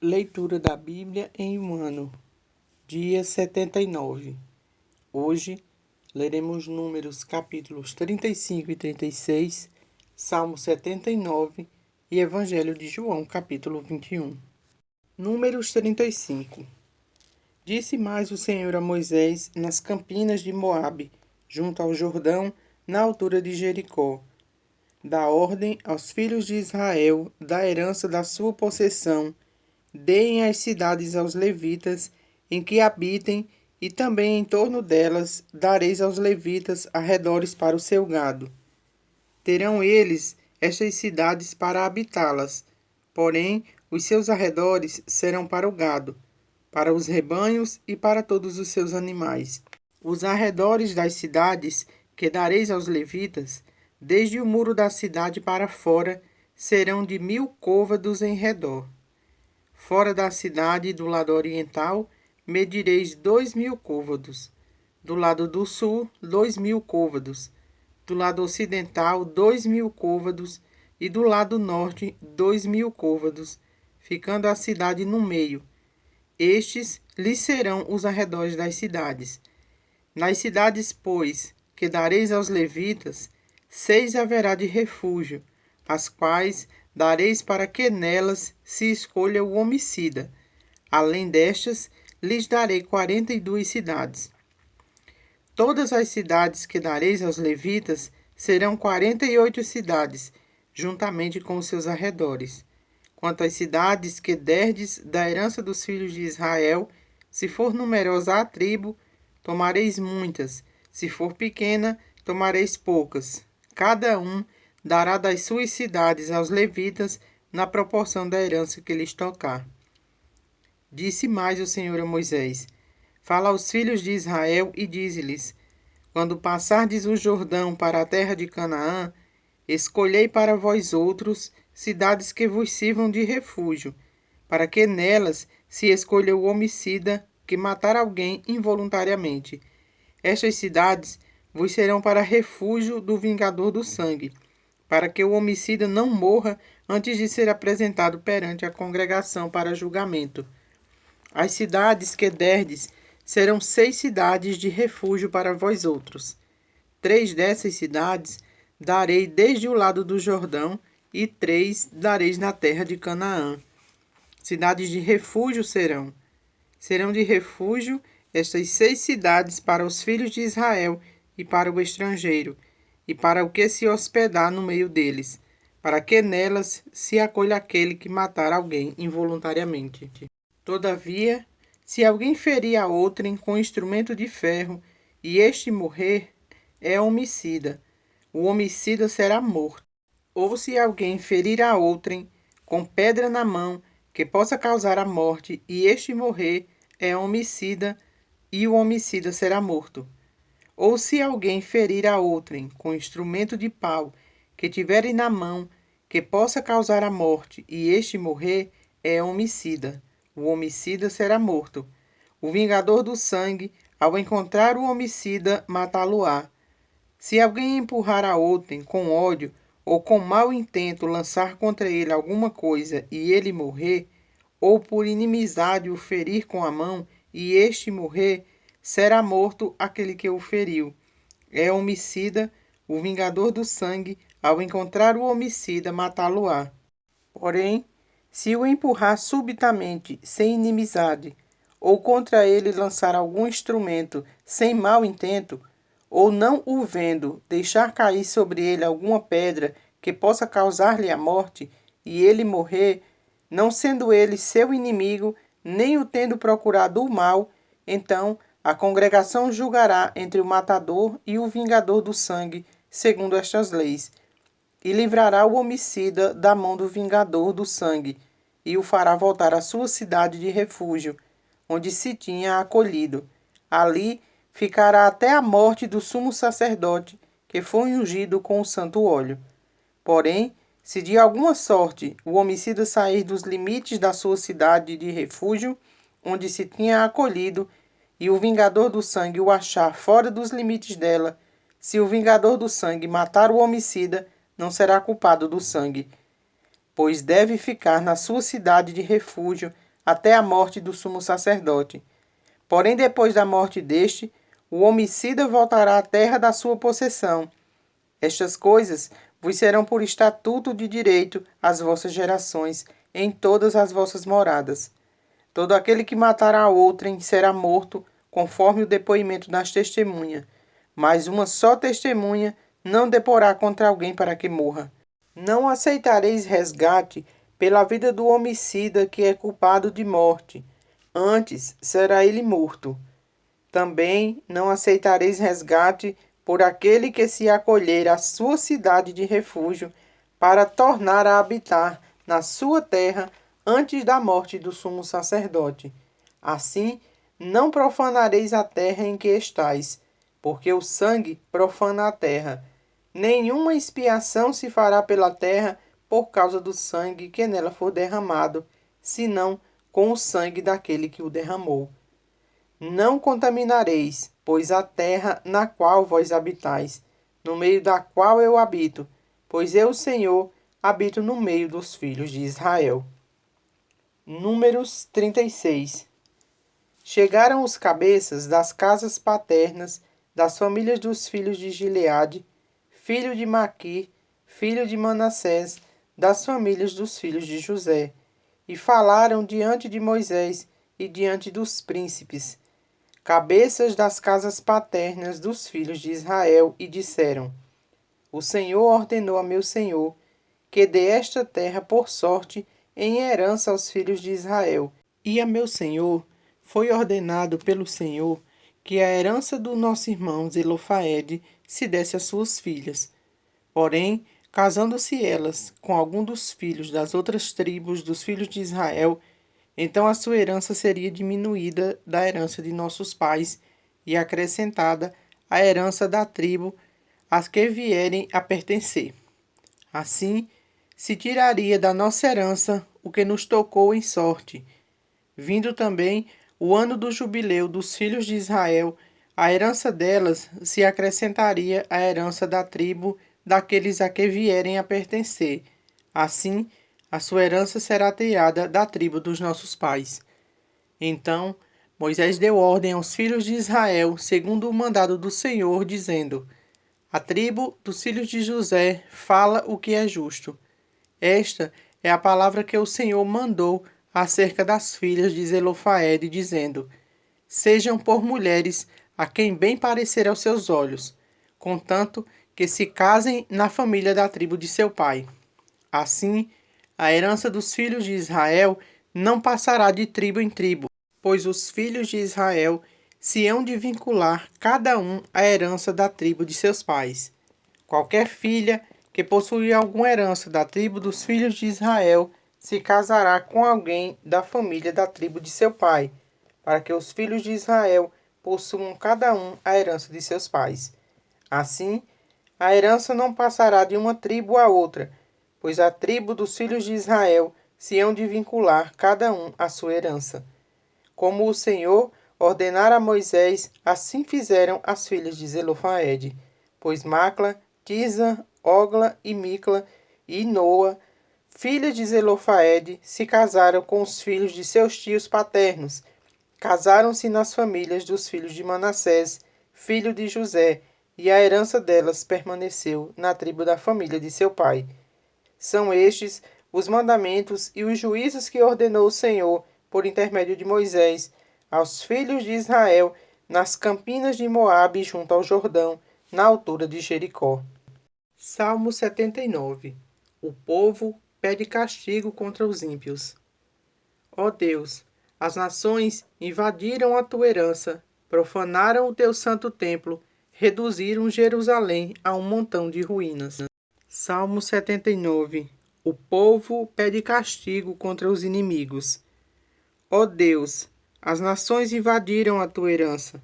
Leitura da Bíblia em um ano, dia 79. Hoje, leremos Números capítulos 35 e 36, Salmo 79 e Evangelho de João, capítulo 21. Números 35. Disse mais o Senhor a Moisés nas campinas de Moabe, junto ao Jordão, na altura de Jericó. Dá ordem aos filhos de Israel da herança da sua possessão. Deem as cidades aos levitas, em que habitem, e também em torno delas dareis aos levitas arredores para o seu gado. Terão eles estas cidades para habitá-las, porém os seus arredores serão para o gado, para os rebanhos e para todos os seus animais. Os arredores das cidades que dareis aos levitas, desde o muro da cidade para fora, serão de 1000 côvados em redor. Fora da cidade, do lado oriental, medireis 2000 côvados. Do lado do sul, 2000 côvados. Do lado ocidental, 2000 côvados. E do lado norte, 2000 côvados, ficando a cidade no meio. Estes lhes serão os arredores das cidades. Nas cidades, pois, que dareis aos levitas, 6 haverá de refúgio, as quais dareis para que nelas se escolha o homicida. Além destas, lhes darei 42 cidades. Todas as cidades que dareis aos levitas serão 48 cidades, juntamente com os seus arredores. Quanto às cidades que derdes da herança dos filhos de Israel, se for numerosa a tribo, tomareis muitas, se for pequena, tomareis poucas. Cada um dará das suas cidades aos levitas na proporção da herança que lhes tocar. Disse mais o Senhor a Moisés: Fala aos filhos de Israel e dize-lhes: Quando passardes o Jordão para a terra de Canaã, escolhei para vós outros cidades que vos sirvam de refúgio, para que nelas se escolha o homicida que matar alguém involuntariamente. Estas cidades vos serão para refúgio do vingador do sangue, para que o homicida não morra antes de ser apresentado perante a congregação para julgamento. As cidades que derdes serão 6 cidades de refúgio para vós outros. 3 dessas cidades darei desde o lado do Jordão, e 3 dareis na terra de Canaã. Cidades de refúgio serão. Serão de refúgio estas 6 cidades para os filhos de Israel e para o estrangeiro, e para o que se hospedar no meio deles, para que nelas se acolha aquele que matar alguém involuntariamente. Todavia, se alguém ferir a outrem com instrumento de ferro, e este morrer, é homicida. O homicida será morto. Ou se alguém ferir a outrem com pedra na mão, que possa causar a morte, e este morrer, é homicida, e o homicida será morto. Ou se alguém ferir a outrem com instrumento de pau, que tiverem na mão, que possa causar a morte, e este morrer, é homicida. O homicida será morto. O vingador do sangue, ao encontrar o homicida, matá-lo-á. Se alguém empurrar a outrem com ódio, ou com mau intento lançar contra ele alguma coisa, e ele morrer, ou por inimizade o ferir com a mão, e este morrer, será morto aquele que o feriu. É homicida, o vingador do sangue, ao encontrar o homicida, matá-lo-á. Porém, se o empurrar subitamente, sem inimizade, ou contra ele lançar algum instrumento sem mau intento, ou não o vendo, deixar cair sobre ele alguma pedra que possa causar-lhe a morte, e ele morrer, não sendo ele seu inimigo, nem o tendo procurado o mal, então a congregação julgará entre o matador e o vingador do sangue, segundo estas leis, e livrará o homicida da mão do vingador do sangue, e o fará voltar à sua cidade de refúgio, onde se tinha acolhido. Ali ficará até a morte do sumo sacerdote, que foi ungido com o santo óleo. Porém, se de alguma sorte o homicida sair dos limites da sua cidade de refúgio, onde se tinha acolhido, e o vingador do sangue o achar fora dos limites dela, se o vingador do sangue matar o homicida, não será culpado do sangue, pois deve ficar na sua cidade de refúgio até a morte do sumo sacerdote. Porém, depois da morte deste, o homicida voltará à terra da sua possessão. Estas coisas vos serão por estatuto de direito às vossas gerações, em todas as vossas moradas. Todo aquele que matar a outrem será morto, conforme o depoimento das testemunhas. Mas uma só testemunha não deporá contra alguém para que morra. Não aceitareis resgate pela vida do homicida que é culpado de morte. Antes será ele morto. Também não aceitareis resgate por aquele que se acolher à sua cidade de refúgio, para tornar a habitar na sua terra antes da morte do sumo sacerdote. Assim, não profanareis a terra em que estais, porque o sangue profana a terra. Nenhuma expiação se fará pela terra por causa do sangue que nela for derramado, senão com o sangue daquele que o derramou. Não contaminareis, pois a terra na qual vós habitais, no meio da qual eu habito, pois eu, Senhor, habito no meio dos filhos de Israel. Números 36. Chegaram os cabeças das casas paternas das famílias dos filhos de Gileade, filho de Maquir, filho de Manassés, das famílias dos filhos de José, e falaram diante de Moisés e diante dos príncipes, cabeças das casas paternas dos filhos de Israel, e disseram: O Senhor ordenou a meu senhor que dê esta terra por sorte em herança aos filhos de Israel. E a meu senhor foi ordenado pelo Senhor que a herança do nosso irmão Zelofaede se desse às suas filhas. Porém, casando-se elas com algum dos filhos das outras tribos dos filhos de Israel, então a sua herança seria diminuída da herança de nossos pais e acrescentada à herança da tribo às que vierem a pertencer. Assim, se tiraria da nossa herança o que nos tocou em sorte. Vindo também o ano do jubileu dos filhos de Israel, a herança delas se acrescentaria à herança da tribo daqueles a que vierem a pertencer. Assim, a sua herança será tirada da tribo dos nossos pais. Então, Moisés deu ordem aos filhos de Israel, segundo o mandado do Senhor, dizendo: A tribo dos filhos de José fala o que é justo. Esta é a palavra que o Senhor mandou acerca das filhas de Zelofaede, dizendo: Sejam por mulheres a quem bem parecer aos seus olhos, contanto que se casem na família da tribo de seu pai. Assim, a herança dos filhos de Israel não passará de tribo em tribo, pois os filhos de Israel se hão de vincular cada um à herança da tribo de seus pais. Qualquer filha que possuir alguma herança da tribo dos filhos de Israel se casará com alguém da família da tribo de seu pai, para que os filhos de Israel possuam cada um a herança de seus pais. Assim, a herança não passará de uma tribo a outra, pois a tribo dos filhos de Israel se hão de vincular cada um à sua herança. Como o Senhor ordenara a Moisés, assim fizeram as filhas de Zelofaede, pois Macla, Tisa, Ogla e Micla e Noa, filhas de Zelofaede, se casaram com os filhos de seus tios paternos. Casaram-se nas famílias dos filhos de Manassés, filho de José, e a herança delas permaneceu na tribo da família de seu pai. São estes os mandamentos e os juízos que ordenou o Senhor, por intermédio de Moisés, aos filhos de Israel, nas campinas de Moabe, junto ao Jordão, na altura de Jericó. Salmo 79. O povo pede castigo contra os ímpios. Ó Deus, as nações invadiram a tua herança, profanaram o teu santo templo, reduziram Jerusalém a um montão de ruínas. Salmo 79. O povo pede castigo contra os inimigos. Ó Deus, as nações invadiram a tua herança,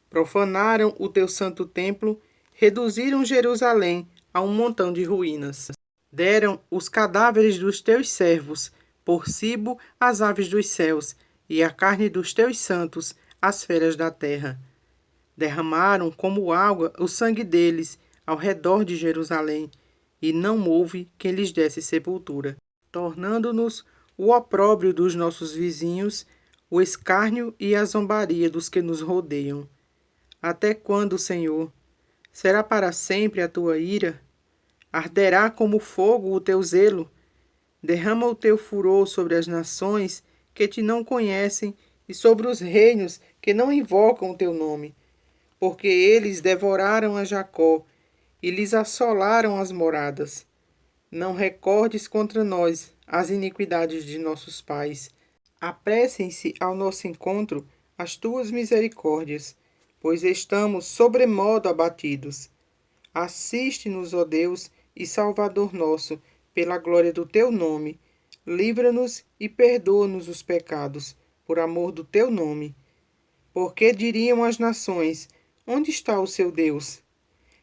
profanaram o teu santo templo, reduziram Jerusalém a um montão de ruínas. Deram os cadáveres dos teus servos por cibo às aves dos céus, e a carne dos teus santos às feras da terra. Derramaram como água o sangue deles ao redor de Jerusalém, e não houve quem lhes desse sepultura, tornando-nos o opróbrio dos nossos vizinhos, o escárnio e a zombaria dos que nos rodeiam. Até quando, Senhor? Será para sempre a tua ira? Arderá como fogo o teu zelo? Derrama o teu furor sobre as nações que te não conhecem e sobre os reinos que não invocam o teu nome, porque eles devoraram a Jacó e lhes assolaram as moradas. Não recordes contra nós as iniquidades de nossos pais. Apressem-se ao nosso encontro as tuas misericórdias, pois estamos sobremodo abatidos. Assiste-nos, ó Deus e Salvador nosso, pela glória do teu nome. Livra-nos e perdoa-nos os pecados, por amor do teu nome. Porque diriam as nações: onde está o seu Deus?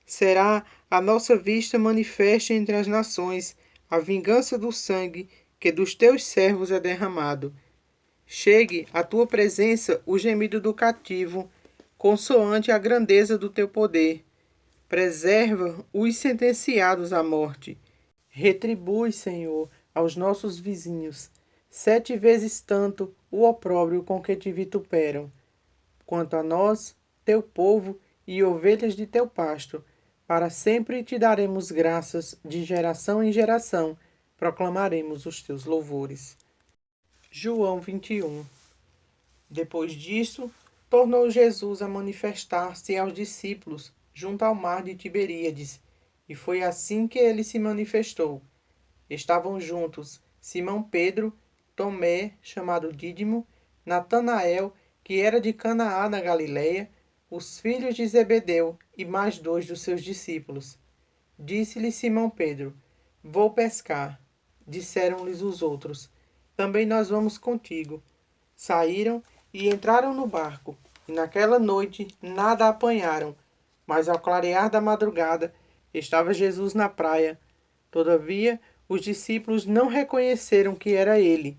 Será a nossa vista manifesta entre as nações a vingança do sangue que dos teus servos é derramado. Chegue à tua presença o gemido do cativo, consoante a grandeza do teu poder. Preserva os sentenciados à morte. Retribui, Senhor, aos nossos vizinhos 7 vezes tanto o opróbrio com que te vituperam. Quanto a nós, teu povo e ovelhas de teu pasto, para sempre te daremos graças, de geração em geração, proclamaremos os teus louvores. João 21. Depois disso, tornou Jesus a manifestar-se aos discípulos junto ao mar de Tiberíades, e foi assim que ele se manifestou. Estavam juntos Simão Pedro, Tomé, chamado Dídimo, Natanael, que era de Canaã da Galileia, os filhos de Zebedeu e mais 2 dos seus discípulos. Disse-lhe Simão Pedro: Vou pescar. Disseram-lhes os outros: Também nós vamos contigo. Saíram e entraram no barco, e naquela noite nada apanharam, mas ao clarear da madrugada estava Jesus na praia. Todavia, os discípulos não reconheceram que era ele.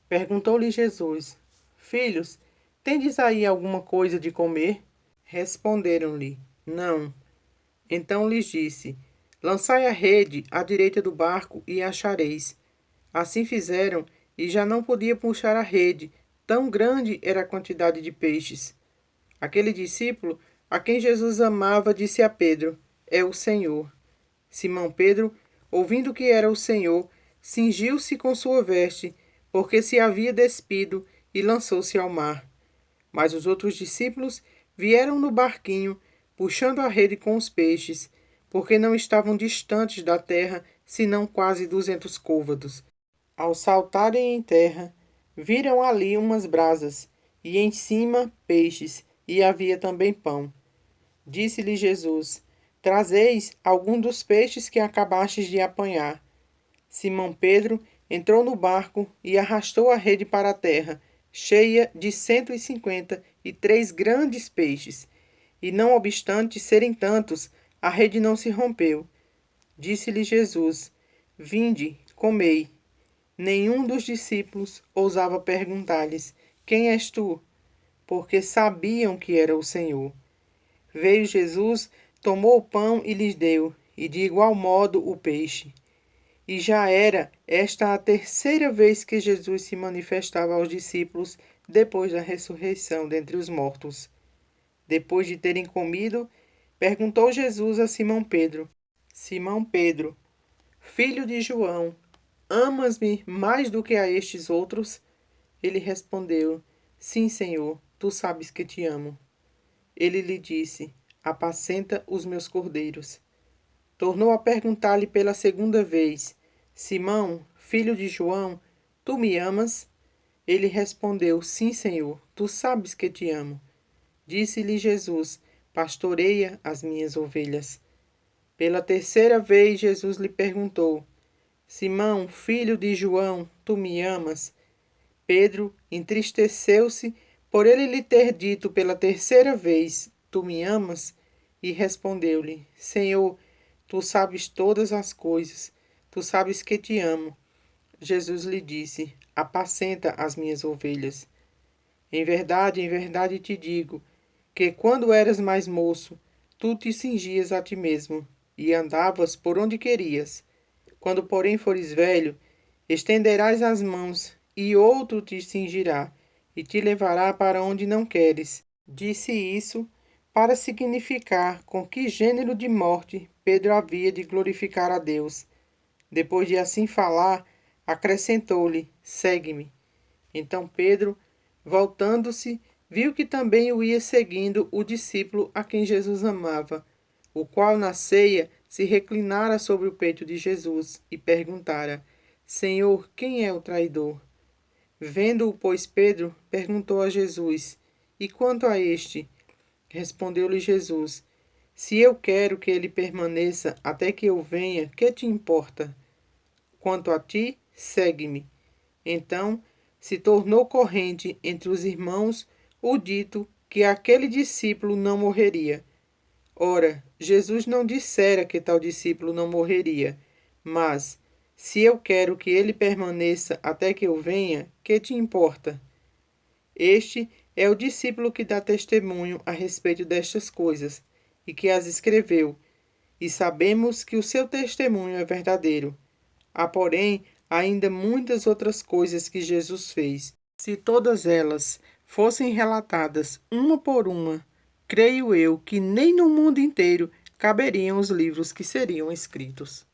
Perguntou-lhe Jesus: Filhos, tendes aí alguma coisa de comer? Responderam-lhe: Não. Então lhes disse: Lançai a rede à direita do barco e achareis. Assim fizeram, e já não podia puxar a rede, tão grande era a quantidade de peixes. Aquele discípulo, a quem Jesus amava, disse a Pedro: É o Senhor. Simão Pedro, ouvindo que era o Senhor, cingiu-se com sua veste, porque se havia despido, e lançou-se ao mar. Mas os outros discípulos vieram no barquinho, puxando a rede com os peixes, porque não estavam distantes da terra, senão quase 200 côvados. Ao saltarem em terra, viram ali umas brasas, e em cima peixes, e havia também pão. Disse-lhe Jesus: Trazeis algum dos peixes que acabastes de apanhar. Simão Pedro entrou no barco e arrastou a rede para a terra, cheia de 153 grandes peixes. E não obstante serem tantos, a rede não se rompeu. Disse-lhe Jesus: Vinde, comei. Nenhum dos discípulos ousava perguntar-lhes: Quem és tu? Porque sabiam que era o Senhor. Veio Jesus, tomou o pão e lhes deu, e de igual modo o peixe. E já era esta a terceira vez que Jesus se manifestava aos discípulos depois da ressurreição dentre os mortos. Depois de terem comido, perguntou Jesus a Simão Pedro: Simão Pedro, filho de João, amas-me mais do que a estes outros? Ele respondeu: Sim, Senhor, tu sabes que te amo. Ele lhe disse: Apacenta os meus cordeiros. Tornou a perguntar-lhe pela segunda vez: Simão, filho de João, tu me amas? Ele respondeu: Sim, Senhor, tu sabes que te amo. Disse-lhe Jesus: Pastoreia as minhas ovelhas. Pela terceira vez, Jesus lhe perguntou: Simão, filho de João, tu me amas? Pedro entristeceu-se por ele lhe ter dito pela terceira vez: Tu me amas? E respondeu-lhe: Senhor, tu sabes todas as coisas, tu sabes que te amo. Jesus lhe disse: Apacenta as minhas ovelhas. Em verdade te digo, que quando eras mais moço, tu te cingias a ti mesmo, e andavas por onde querias. Quando, porém, fores velho, estenderás as mãos, e outro te cingirá, e te levará para onde não queres. Disse isso para significar com que gênero de morte Pedro havia de glorificar a Deus. Depois de assim falar, acrescentou-lhe: Segue-me. Então Pedro, voltando-se, viu que também o ia seguindo o discípulo a quem Jesus amava, o qual na ceia se reclinara sobre o peito de Jesus e perguntara: Senhor, quem é o traidor? Vendo-o, pois, Pedro perguntou a Jesus: E quanto a este? Respondeu-lhe Jesus: Se eu quero que ele permaneça até que eu venha, que te importa? Quanto a ti, segue-me. Então se tornou corrente entre os irmãos o dito que aquele discípulo não morreria. Ora, Jesus não dissera que tal discípulo não morreria, mas, se eu quero que ele permaneça até que eu venha, que te importa? Este é o discípulo que dá testemunho a respeito destas coisas, e que as escreveu, e sabemos que o seu testemunho é verdadeiro. Há, porém, ainda muitas outras coisas que Jesus fez. Se todas elas fossem relatadas uma por uma, creio eu que nem no mundo inteiro caberiam os livros que seriam escritos.